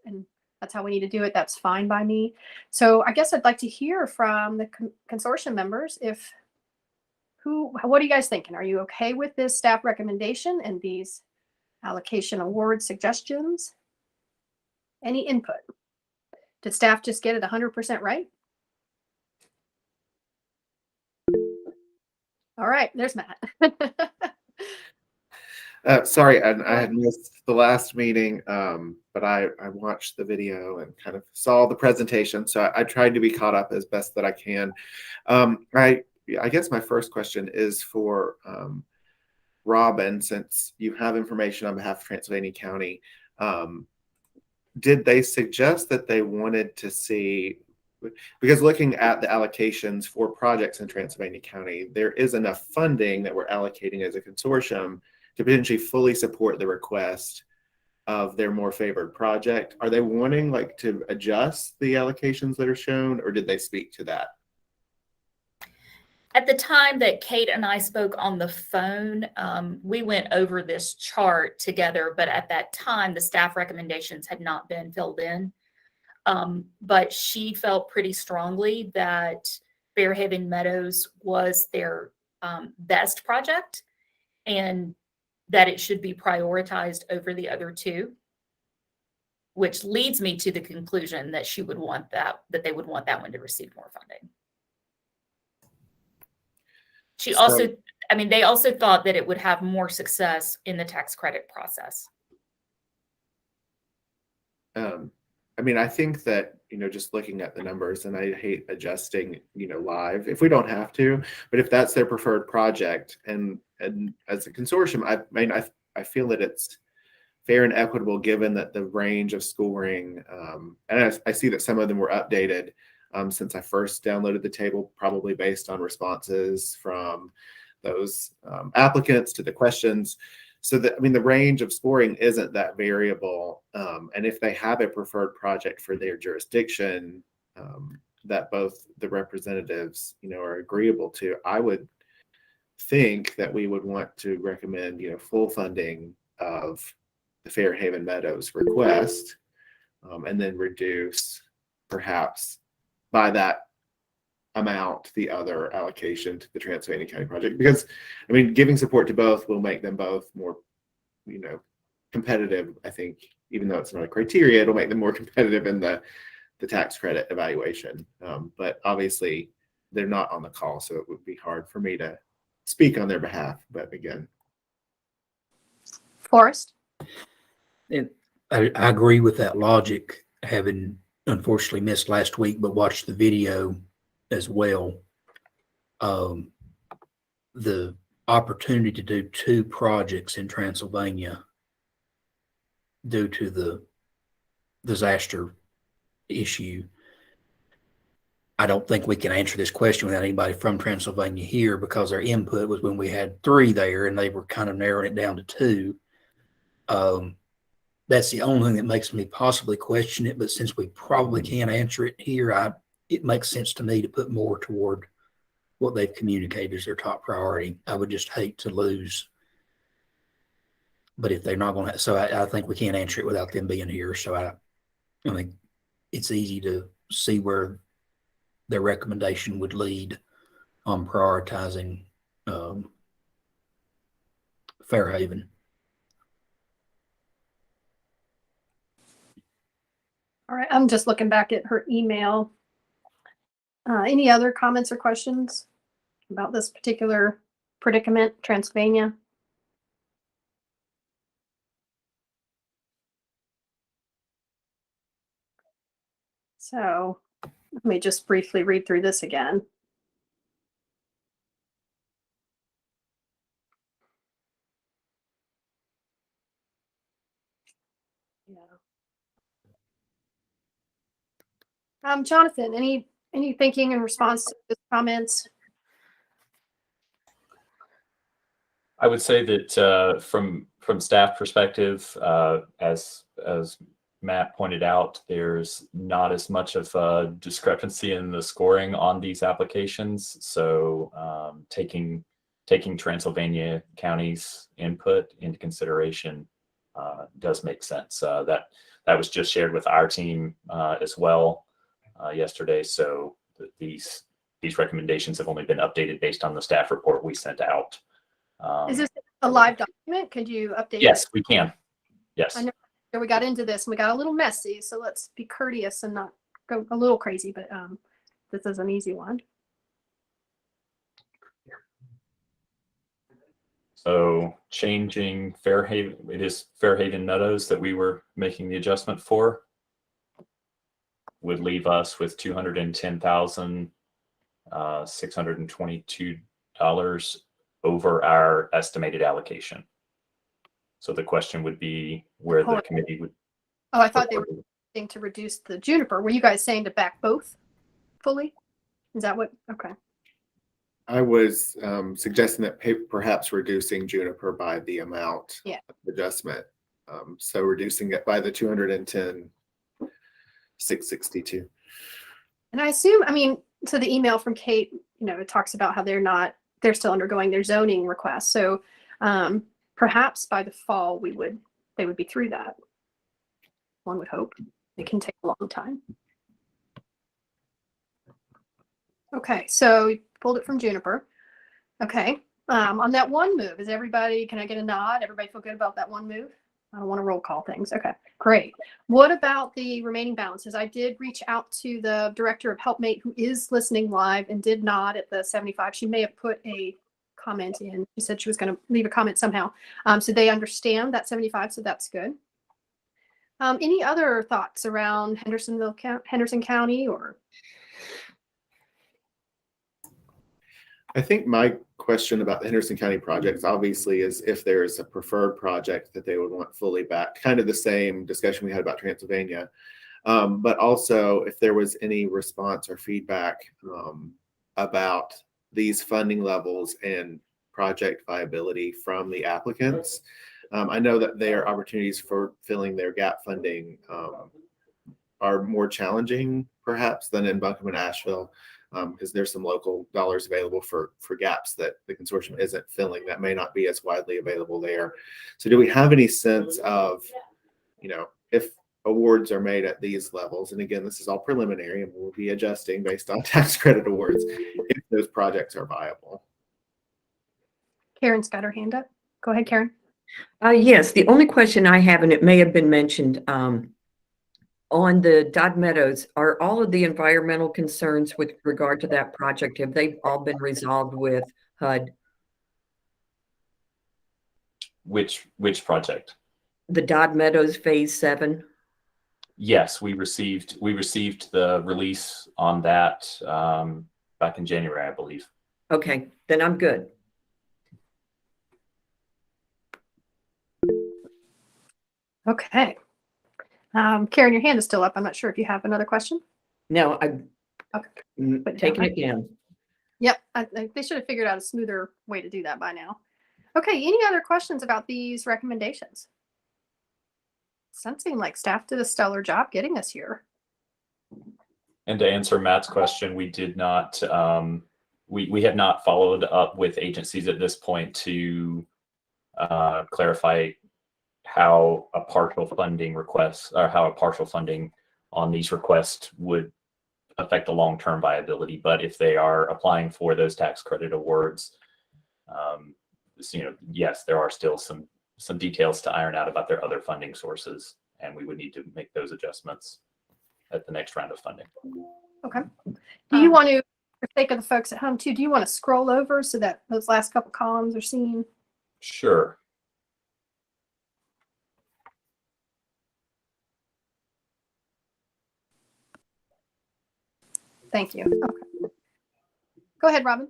how we need to do it. That's fine by me. So I guess I'd like to hear from the consortium members. What are you guys thinking? Are you okay with this staff recommendation and these allocation award suggestions? Any input? Did staff just get it 100% right? All right, there's Matt. Sorry, I had missed the last meeting, but I watched the video and kind of saw the presentation, so I tried to be caught up as best that I can. I guess my first question is for Robin, since you have information on behalf of Transylvania County. Did they suggest that they wanted to see, because looking at the allocations for projects in Transylvania County, there is enough funding that we're allocating as a consortium to potentially fully support the request of their more favored project. Are they wanting to adjust the allocations that are shown, or did they speak to that? At the time that Kate and I spoke on the phone, we went over this chart together, but at that time, the staff recommendations had not been filled in. But she felt pretty strongly that Fairhaven Meadows was their best project and that it should be prioritized over the other two, which leads me to the conclusion that she would want that they would want that one to receive more funding. She also, I mean, they also thought that it would have more success in the tax credit process. I mean, I think that, just looking at the numbers, and I hate adjusting, live if we don't have to, but if that's their preferred project and as a consortium, I feel that it's fair and equitable given that the range of scoring, and I see that some of them were updated since I first downloaded the table, probably based on responses from those applicants to the questions. So that, the range of scoring isn't that variable. And if they have a preferred project for their jurisdiction that both the representatives, are agreeable to, I would think that we would want to recommend, full funding of the Fairhaven Meadows request, and then reduce perhaps by that amount the other allocation to the Transylvania County project, because giving support to both will make them both more competitive. I think even though it's not a criteria, it'll make them more competitive in the tax credit evaluation, but obviously they're not on the call, so it would be hard for me to speak on their behalf. But again, Forrest? And I agree with that logic, having unfortunately missed last week, but watched the video as well. The opportunity to do two projects in Transylvania due to the disaster issue. I don't think we can answer this question without anybody from Transylvania here, because their input was when we had 3 there and they were kind of narrowing it down to 2. That's the only thing that makes me possibly question it. But since we probably can't answer it here, it makes sense to me to put more toward what they've communicated as their top priority. I would just hate to lose. But if they're not going to, so I think we can't answer it without them being here. So I think it's easy to see where their recommendation would lead on prioritizing Fairhaven. All right, I'm just looking back at her email. Any other comments or questions about this particular predicament, Transylvania? So let me just briefly read through this again. Jonathan, any thinking in response to his comments? I would say that from staff perspective, as Matt pointed out, there's not as much of a discrepancy in the scoring on these applications. So taking Transylvania County's input into consideration does make sense. That was just shared with our team as well yesterday. So these recommendations have only been updated based on the staff report we sent out. Is this a live document? Could you update? Yes, we can. Yes. I know we got into this and we got a little messy, so let's be courteous and not go a little crazy, but this is an easy one. So changing Fairhaven, it is Fairhaven Meadows that we were making the adjustment for, would leave us with $210,622 over our estimated allocation. So the question would be where the committee would. Oh, I thought they were saying to reduce the Juniper. Were you guys saying to back both fully? Is that what? Okay. I was suggesting that perhaps reducing Juniper by the amount of adjustment. So reducing it by the 210,662. And I assume, so the email from Kate, it talks about how they're still undergoing their zoning request. So perhaps by the fall, they would be through that. One would hope. It can take a long time. Okay, so you pulled it from Juniper. Okay, on that one move, can I get a nod? Everybody feel good about that one move? I don't want to roll call things. Okay, great. What about the remaining balances? I did reach out to the director of Helpmate, who is listening live and did nod at the 75. She may have put a comment in. She said she was going to leave a comment somehow. So they understand that 75, so that's good. Any other thoughts around Henderson County or? I think my question about the Henderson County projects obviously is if there's a preferred project that they would want fully back, kind of the same discussion we had about Transylvania. But also if there was any response or feedback about these funding levels and project viability from the applicants. I know that their opportunities for filling their gap funding are more challenging perhaps than in Buncombe and Asheville. Because there's some local dollars available for gaps that the consortium isn't filling that may not be as widely available there. So do we have any sense of, if awards are made at these levels, and again, this is all preliminary and we'll be adjusting based on tax credit awards, if those projects are viable? Karen's got her hand up. Go ahead, Karen. Yes, the only question I have, and it may have been mentioned, on the Dodd Meadows, are all of the environmental concerns with regard to that project, have they all been resolved with HUD? Which project? The Dodd Meadows Phase 7? Yes, we received the release on that back in January, I believe. Okay, then I'm good. Okay. Karen, your hand is still up. I'm not sure if you have another question. No, I'm Okay. taking it down. Yep. They should have figured out a smoother way to do that by now. Okay. Any other questions about these recommendations? Sensing like staff did a stellar job getting us here. And to answer Matt's question, we did not, we have not followed up with agencies at this point to clarify how a partial funding request or how a partial funding on these requests would affect the long-term viability. But if they are applying for those tax credit awards, yes, there are still some details to iron out about their other funding sources, and we would need to make those adjustments at the next round of funding. Okay. Do you want to, for the sake of the folks at home too, do you want to scroll over so that those last couple columns are seen? Sure. Thank you. Okay. Go ahead, Robin.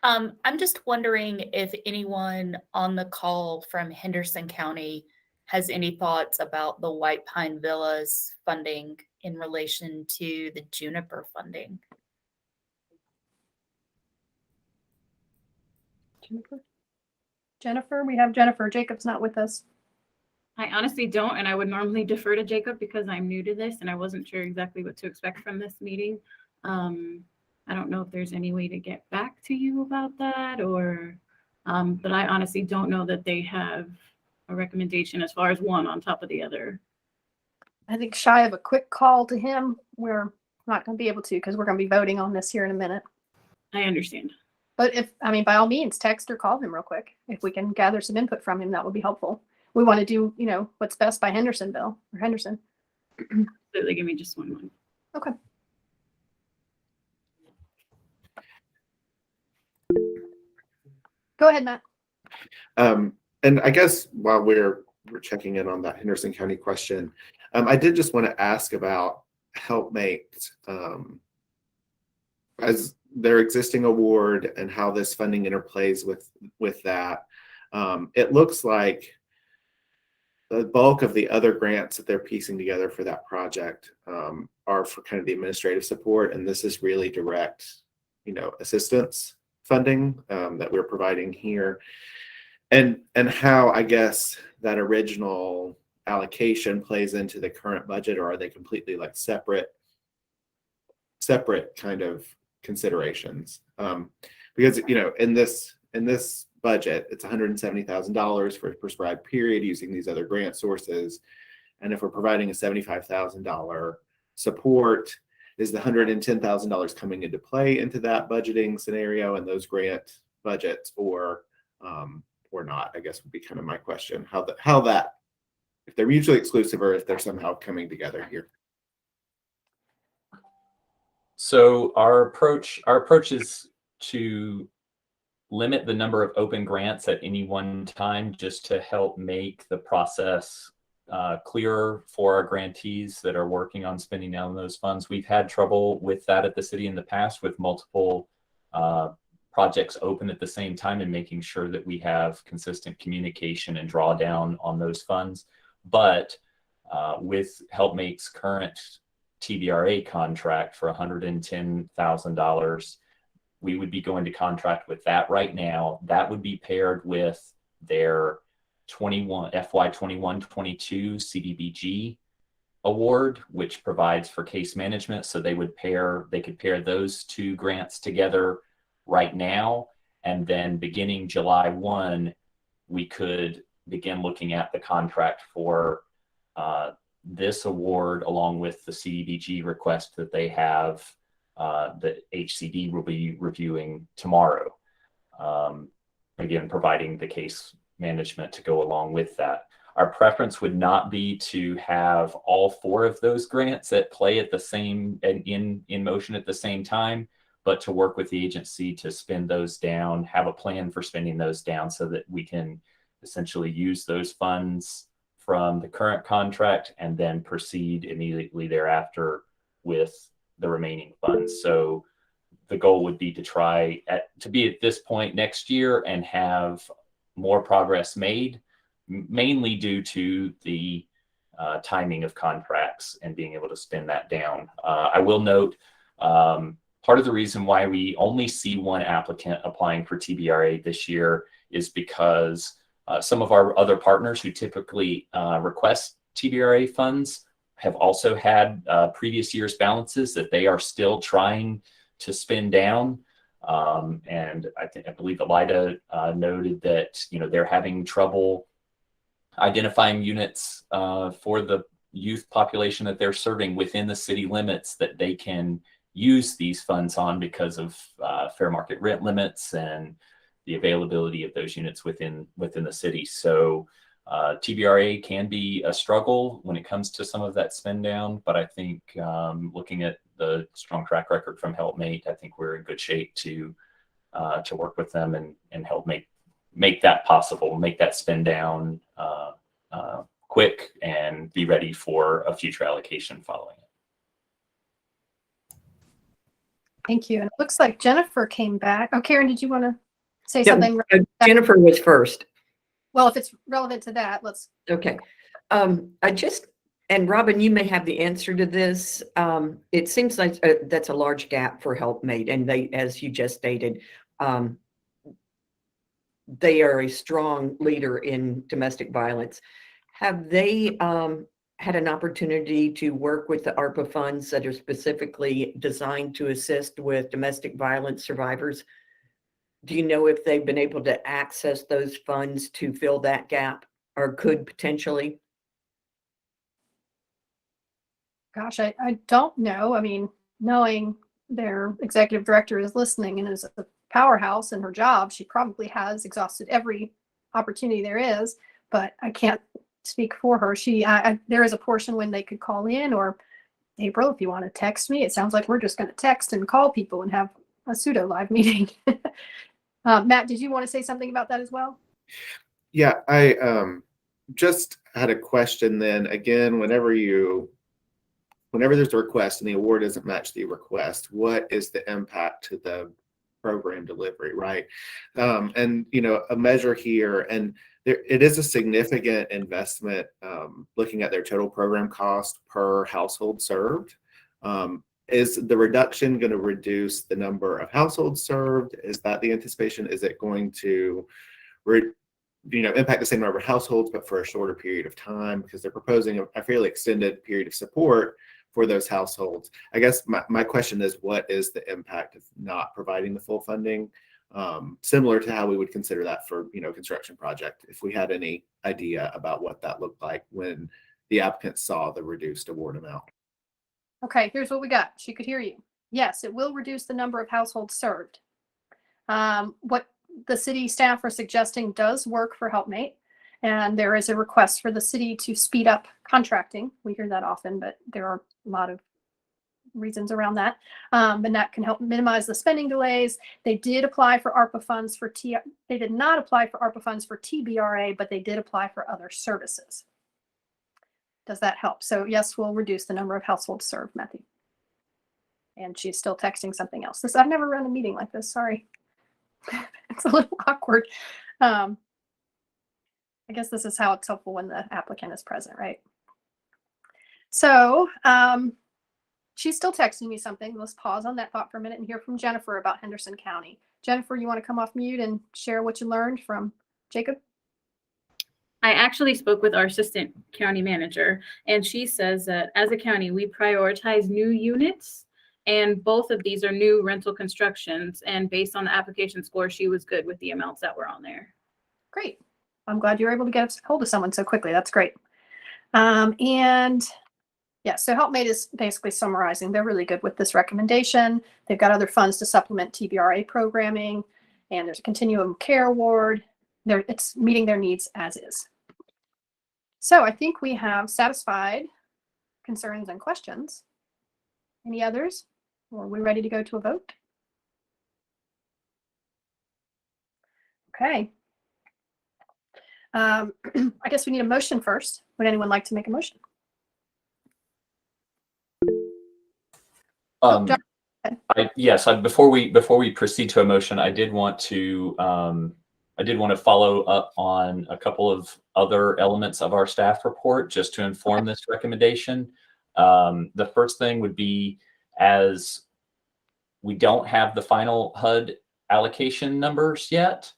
I'm just wondering if anyone on the call from Henderson County has any thoughts about the White Pine Villas funding in relation to the Juniper funding. Jennifer, we have Jennifer. Jacob's not with us. I honestly don't, and I would normally defer to Jacob because I'm new to this and I wasn't sure exactly what to expect from this meeting. I don't know if there's any way to get back to you about that or, but I honestly don't know that they have a recommendation as far as one on top of the other. I think shy of a quick call to him, we're not going to be able to because we're going to be voting on this here in a minute. I understand. But by all means, text or call him real quick. If we can gather some input from him, that would be helpful. We want to do, what's best by Hendersonville or Henderson. Absolutely. Give me just one moment. Okay. Go ahead, Matt. And I guess while we're checking in on that Henderson County question, I did just want to ask about Helpmate as their existing award and how this funding interplays with that. It looks like the bulk of the other grants that they're piecing together for that project are for kind of the administrative support, and this is really direct, assistance funding that we're providing here, and how I guess that original allocation plays into the current budget, or are they completely like separate kind of considerations. Because, you know, in this budget, it's $170,000 for a prescribed period using these other grant sources. And if we're providing a $75,000 support, is the $110,000 coming into play into that budgeting scenario and those grant budgets, or not? I guess would be kind of my question. How that, if they're mutually exclusive or if they're somehow coming together here. So our approach is to limit the number of open grants at any one time, just to help make the process clearer for our grantees that are working on spending down those funds. We've had trouble with that at the city in the past, with multiple projects open at the same time, and making sure that we have consistent communication and drawdown on those funds. But with HelpMate's current TBRA contract for $110,000, we would be going to contract with that right now. That would be paired with their FY 21-22 CDBG award, which provides for case management. So they could pair those two grants together right now, and then beginning July 1, we could begin looking at the contract for this award, along with the CDBG request that they have that HCD will be reviewing tomorrow. Again, providing the case management to go along with that. Our preference would not be to have all 4 of those grants at play at the same and in motion at the same time, but to work with the agency to spend those down, have a plan for spending those down, so that we can essentially use those funds from the current contract and then proceed immediately thereafter with the remaining funds. So the goal would be to try to be at this point next year and have more progress made, mainly due to the timing of contracts and being able to spend that down. I will note, part of the reason why we only see one applicant applying for TBRA this year is because some of our other partners who typically request TBRA funds have also had previous year's balances that they are still trying to spend down. And I believe Elida noted that, you know, they're having trouble identifying units for the youth population that they're serving within the city limits that they can use these funds on, because of fair market rent limits and the availability of those units within the city. So TBRA can be a struggle when it comes to some of that spend down, but I think looking at the strong track record from HelpMate, I think we're in good shape to work with them and help make that possible, make that spend down quick, and be ready for a future allocation following it. Thank you. And it looks like Jennifer came back. Oh, Karen, did you want to say Yeah, something? Jennifer was first. Well, if it's relevant to that, let's. Okay. And Robin, you may have the answer to this. It seems like that's a large gap for HelpMate, and they, as you just stated, they are a strong leader in domestic violence. Have they had an opportunity to work with the ARPA funds that are specifically designed to assist with domestic violence survivors? Do you know if they've been able to access those funds to fill that gap, or could potentially? Gosh, I don't know. I mean, knowing their executive director is listening and is a powerhouse in her job, she probably has exhausted every opportunity there is, but I can't speak for her. There is a portion when they could call in, or April, if you want to text me. It sounds like we're just going to text and call people and have a pseudo live meeting. Matt, did you want to say something about that as well? Yeah, I just had a question then. Again, whenever there's a request and the award doesn't match the request, what is the impact to the program delivery, right? And, you know, a measure here, and it is a significant investment, looking at their total program cost per household served. Is the reduction going to reduce the number of households served? Is that the anticipation? Is it going to, impact the same number of households, but for a shorter period of time? Because they're proposing a fairly extended period of support, for those households. I guess my question is, what is the impact of not providing the full funding? Similar to how we would consider that for, construction project, if we had any idea about what that looked like when the applicant saw the reduced award amount. Okay, here's what we got. She could hear you. Yes, it will reduce the number of households served. What the city staff are suggesting does work for HelpMate. And there is a request for the city to speed up contracting. We hear that often, but there are a lot of reasons around that. And that can help minimize the spending delays. They did apply for ARPA funds for they did not apply for ARPA funds for TBRA, but they did apply for other services. Does that help? So yes, we'll reduce the number of households served, Matthew. And she's still texting something else. I've never run a meeting like this. Sorry. It's a little awkward. I guess this is how it's helpful when the applicant is present, right? So she's still texting me something. Let's pause on that thought for a minute and hear from Jennifer about Henderson County. Jennifer, you want to come off mute and share what you learned from Jacob? I actually spoke with our assistant county manager, and she says that as a county, we prioritize new units, and both of these are new rental constructions. And based on the application score, she was good with the amounts that were on there. Great. I'm glad you were able to get a hold of someone so quickly. That's great. And yeah, so HelpMate is basically summarizing. They're really good with this recommendation. They've got other funds to supplement TBRA programming, and there's a continuum care award. It's meeting their needs as is. So I think we have satisfied concerns and questions. Any others? Or are we ready to go to a vote? Okay. I guess we need a motion first. Would anyone like to make a motion? Yes, before we proceed to a motion, I did want to follow up on a couple of other elements of our staff report just to inform this recommendation. The first thing would be, as we don't have the final HUD allocation numbers yet,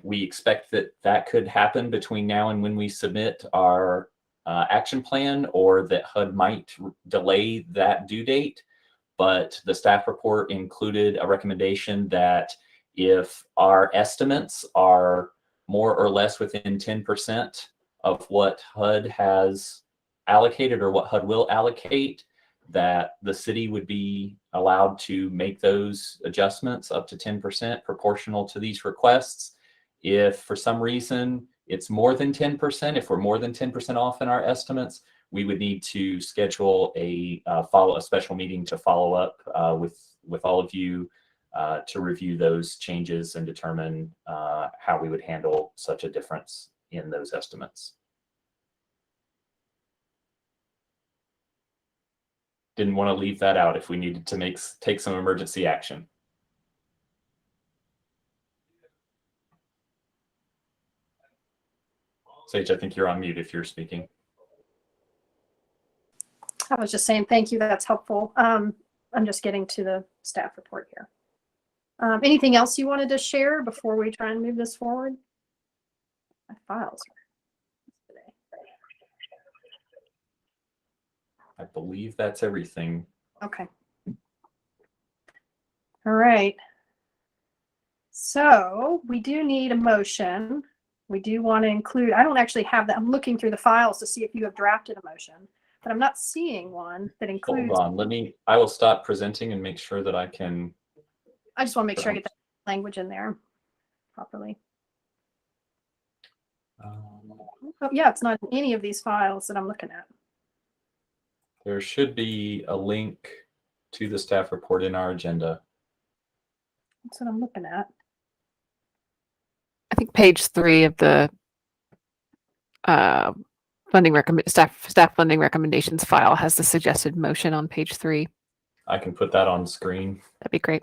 we expect that could happen between now and when we submit our action plan, or that HUD might delay that due date. But the staff report included a recommendation that if our estimates are more or less within 10% of what HUD has allocated or what HUD will allocate, that the city would be allowed to make those adjustments up to 10% proportional to these requests. If for some reason it's more than 10%, if we're more than 10% off in our estimates, we would need to schedule a special meeting to follow up with all of you to review those changes and determine how we would handle such a difference in those estimates. Didn't want to leave that out if we needed to take some emergency action. Sage, I think you're on mute if you're speaking. I was just saying thank you. That's helpful. I'm just getting to the staff report here. Anything else you wanted to share before we try and move this forward? My files. I believe that's everything. Okay. All right. So we do need a motion. We do want to include, I don't actually have that. I'm looking through the files to see if you have drafted a motion, but I'm not seeing one that includes. Hold on, I will stop presenting and make sure that I can. I just want to make sure I get that language in there properly. Oh, yeah, it's not in any of these files that I'm looking at. There should be a link to the staff report in our agenda. That's what I'm looking at. I think page 3 of the staff funding recommendations file has the suggested motion on page 3. I can put that on screen. That'd be great.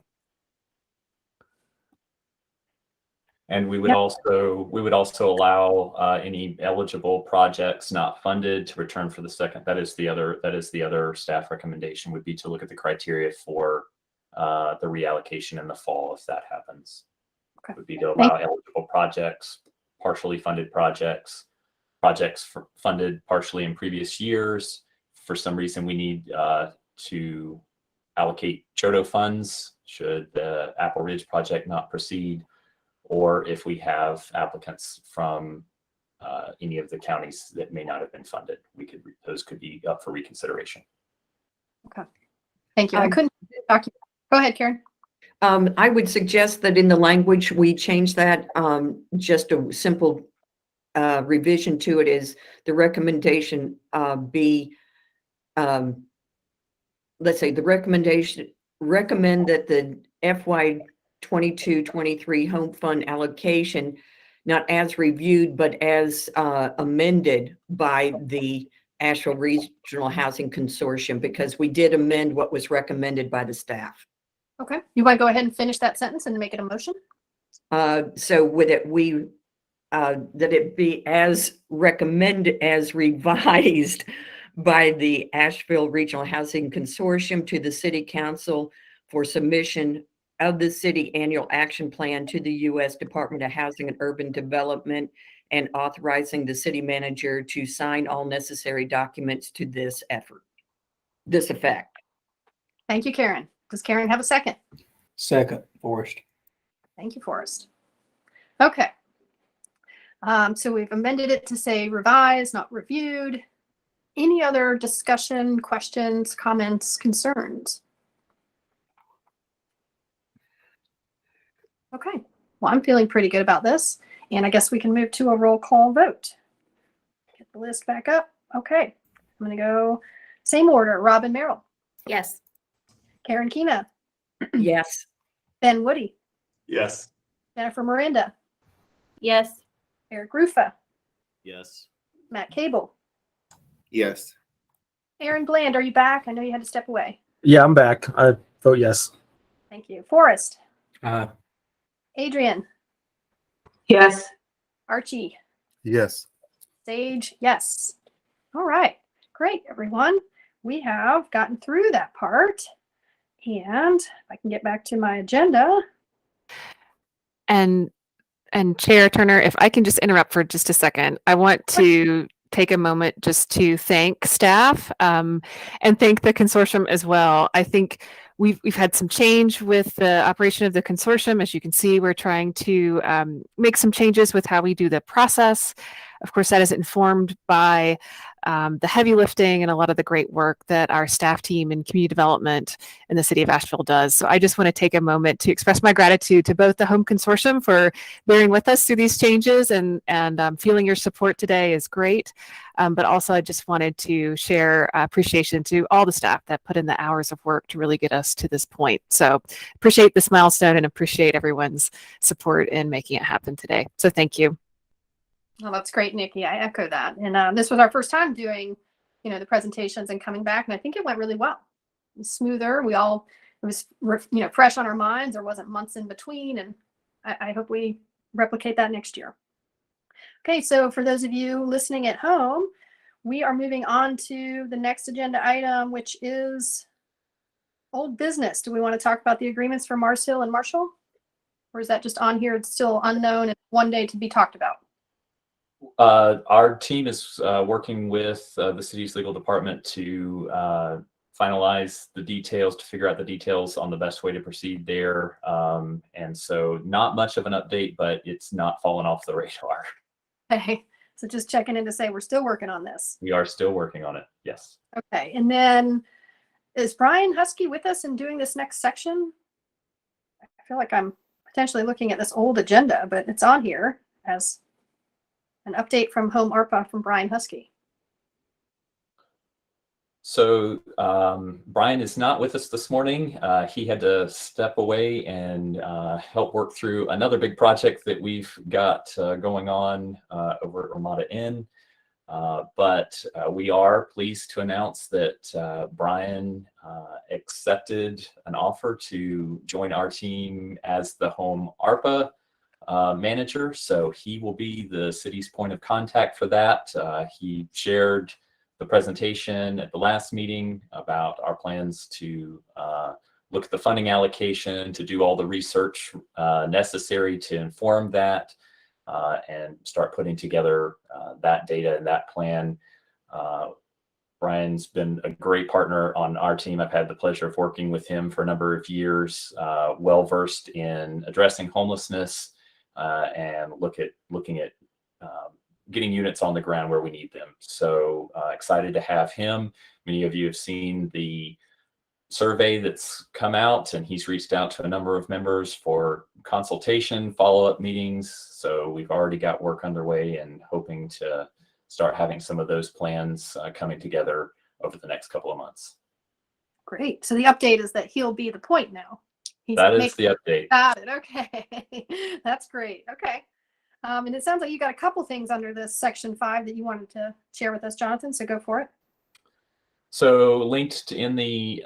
And we would also allow any eligible projects not funded to return for the second. That is the other staff recommendation, would be to look at the criteria for the reallocation in the fall if that happens. Okay. Would be to allow eligible projects, partially funded projects funded partially in previous years, for some reason we need to allocate Chodo funds should the Apple Ridge project not proceed, or if we have applicants from any of the counties that may not have been funded, those could be up for reconsideration. Okay. Thank you. I couldn't document. Go ahead, Karen. I would suggest that in the language, we change that, just a simple revision to it is the recommendation be, let's say the recommendation, recommend that the FY 22-23 home fund allocation, not as reviewed, but as amended by the Asheville Regional Housing Consortium, because we did amend what was recommended by the staff. Okay. You want to go ahead and finish that sentence and make it a motion? So would it that it be as recommended, as revised by the Asheville Regional Housing Consortium to the City Council for submission of the city annual action plan to the U.S. Department of Housing and Urban Development, and authorizing the city manager to sign all necessary documents to this effect. Thank you, Karen. Does Karen have a second? Second, Forrest. Thank you, Forrest. Okay. So we've amended it to say revised, not reviewed. Any other discussion, questions, comments, concerns? Okay. Well, I'm feeling pretty good about this. And I guess we can move to a roll call vote. Get the list back up. Okay. I'm going to go same order. Robin Merrill, Yes. Karen Kina, Yes. Ben Woody, Yes. Jennifer Miranda, Yes. Eric Rufa, Yes. Matt Cable, Yes. Aaron Bland. Are you back? I know you had to step away. Yeah, I'm back. I vote yes. Thank you. Forrest, Aye. Adrian, Yes. Archie, Yes. Sage, yes. All right. Great, everyone. We have gotten through that part. And if I can get back to my agenda. And Chair Turner, if I can just interrupt for just a second, I want to take a moment just to thank staff and thank the consortium as well. I think we've had some change with the operation of the consortium. As you can see, we're trying to make some changes with how we do the process. Of course, that is informed by the heavy lifting and a lot of the great work that our staff team in community development in the city of Asheville does. So I just want to take a moment to express my gratitude to both the Home Consortium for bearing with us through these changes, and feeling your support today is great. But also I just wanted to share appreciation to all the staff that put in the hours of work to really get us to this point. So appreciate this milestone and appreciate everyone's support in making it happen today. So thank you. Well, that's great, Nikki. I echo that. And this was our first time doing, the presentations and coming back. And I think it went really well. It was smoother. It was, fresh on our minds. There wasn't months in between. And I hope we replicate that next year. Okay, so for those of you listening at home, we are moving on to the next agenda item, which is old business. Do we want to talk about the agreements for Mars Hill and Marshall? Or is that just on here? It's still unknown and one day to be talked about. Our team is working with the city's legal department to finalize the details, to figure out the details on the best way to proceed there. And so not much of an update, but it's not fallen off the radar. Okay, so just checking in to say we're still working on this. We are still working on it. Yes. Okay, and then is Brian Husky with us in doing this next section? I feel like I'm potentially looking at this old agenda, but it's on here as an update from Home ARPA from Brian Husky. So Brian is not with us this morning. He had to step away and help work through another big project that we've got going on over at Ramada Inn. But we are pleased to announce that Brian accepted an offer to join our team as the Home ARPA manager. So he will be the city's point of contact for that. He shared the presentation at the last meeting about our plans to look at the funding allocation, to do all the research necessary to inform that, and start putting together that data and that plan Brian's been a great partner on our team. I've had the pleasure of working with him for a number of years, well-versed in addressing homelessness and looking at getting units on the ground where we need them. So excited to have him. Many of you have seen the survey that's come out, and he's reached out to a number of members for consultation, follow-up meetings. So we've already got work underway and hoping to start having some of those plans coming together over the next couple of months. Great. So the update is that he'll be the point now. That is the update. Got it. Okay. That's great. Okay. And it sounds like you got a couple things under this section 5 that you wanted to share with us, Jonathan. So go for it. So linked in the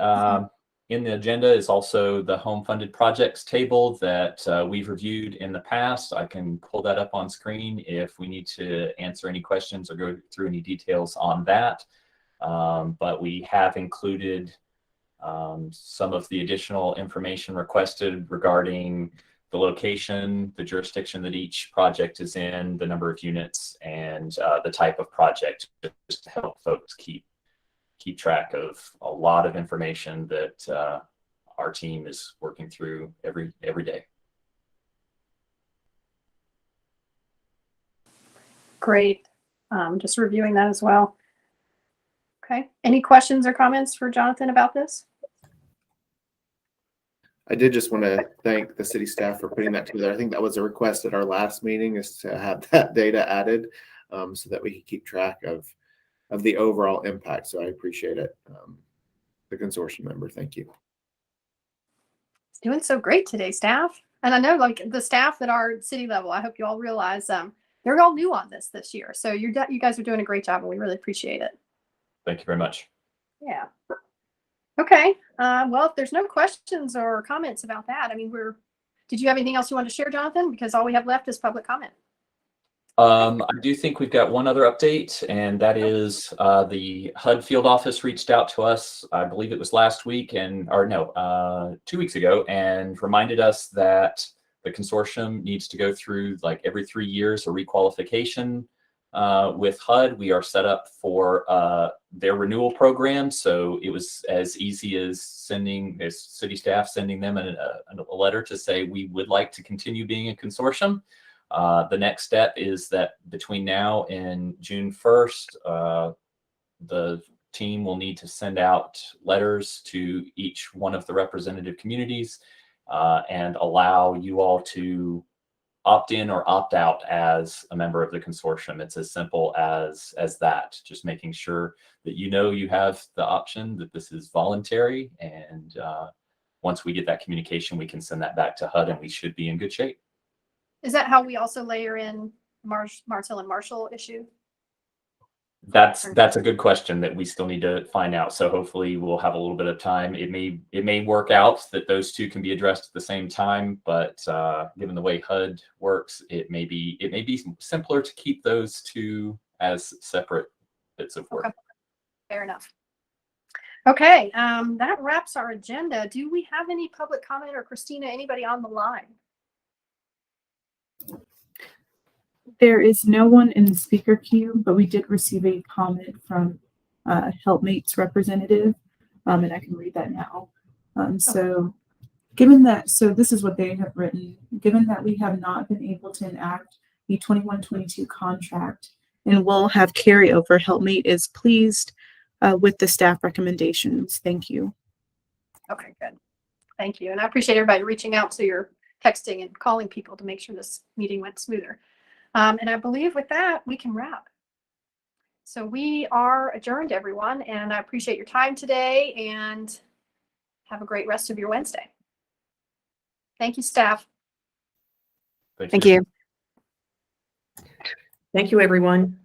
agenda is also the home funded projects table that we've reviewed in the past. I can pull that up on screen if we need to answer any questions or go through any details on that. But we have included some of the additional information requested regarding the location, the jurisdiction that each project is in, the number of units, and the type of project, just to help folks keep track of a lot of information that our team is working through every day. Great. Just reviewing that as well. Okay. Any questions or comments for Jonathan about this? I did just want to thank the city staff for putting that together. I think that was a request at our last meeting, is to have that data added so that we can keep track of the overall impact. So I appreciate it. The consortium member, thank you. It's doing so great today, staff. And I know like the staff that are at city level, I hope you all realize they're all new on this year. So you guys are doing a great job and we really appreciate it. Thank you very much. Yeah. Okay. Well, if there's no questions or comments about that, I mean, did you have anything else you wanted to share, Jonathan? Because all we have left is public comment. I do think we've got one other update, and that is the HUD field office reached out to us, I believe it was last week, 2 weeks ago, and reminded us that the consortium needs to go through, like every 3 years, a requalification with HUD. We are set up for their renewal program, so it was as easy as city staff sending them a letter to say we would like to continue being a consortium. The next step is that between now and June 1st, the team will need to send out letters to each one of the representative communities and allow you all to opt in or opt out as a member of the consortium. It's as simple as that, just making sure that you have the option, that this is voluntary. And once we get that communication, we can send that back to HUD and we should be in good shape. Is that how we also layer in Martell and Marshall issue? That's a good question that we still need to find out. So hopefully we'll have a little bit of time. It may work out that those two can be addressed at the same time, but given the way HUD works, it may be simpler to keep those two as separate bits of work. Okay. Fair enough. Okay, that wraps our agenda. Do we have any public comment, or Christina, anybody on the line? There is no one in the speaker queue, but we did receive a comment from Helpmate's representative, and I can read that now. So this is what they have written. Given that we have not been able to enact the 21-22 contract and will have carryover, Helpmate is pleased with the staff recommendations. Thank you. Okay, good. Thank you. And I appreciate everybody reaching out to your texting and calling people to make sure this meeting went smoother. And I believe with that, we can wrap. So we are adjourned, everyone, and I appreciate your time today and have a great rest of your Wednesday. Thank you, staff. Thank you. Thank you, everyone.